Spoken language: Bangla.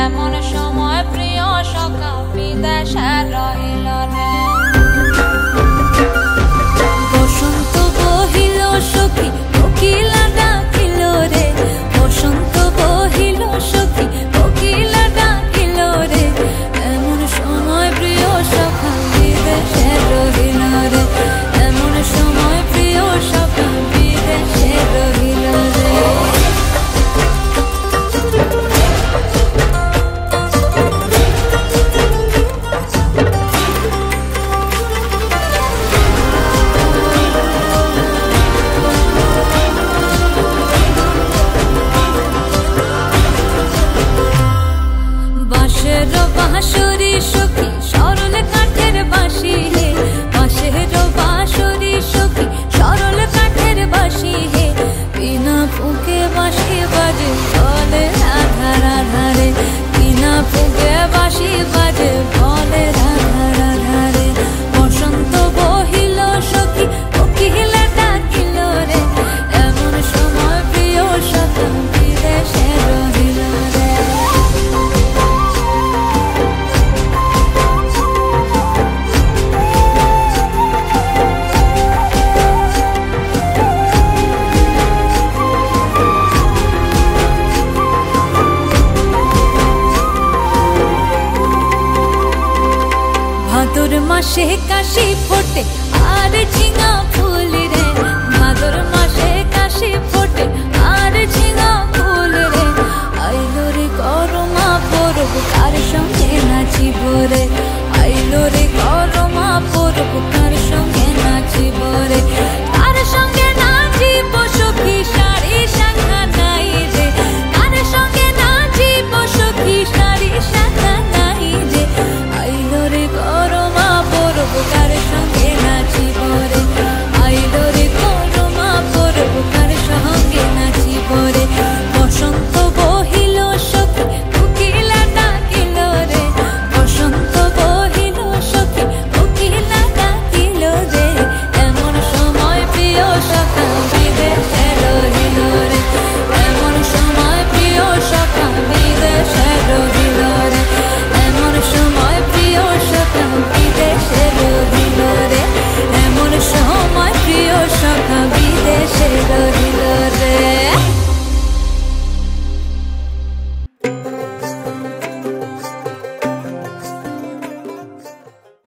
এমন সময় প্রিয় সখা বিদেশে রহিল রে। বসন্ত বহিল সখী কোকিলা ডাকিল রে, বসন্ত বহিল সখী কোকিলা ডাকিল রে, এমন সময় প্রিয় সখা বিদেশে রহিল রে, এমন সময় প্রিয় সখা বিদেশে রহিল রে। বাঁশরি সখী সরল কাঠের বাঁশি হে, বাঁশের বাঁশরি সখী সরল কাঠের বাঁশি হে, বিনা ফুঁকে বাঁশি বাজে বলে রাধা রাধা রে, বিনা ফুঁকে বাঁশি বাজে বলে রাধা রাধা রে। বসন্ত বহিল সখী কোকিলা ডাকিল রে, এমন সময় প্রিয় সখা বিদেশে রহিল রে। ভাদর মাসে কাশি ফোটে আর ঝিঙা ফুল রে, ভাদর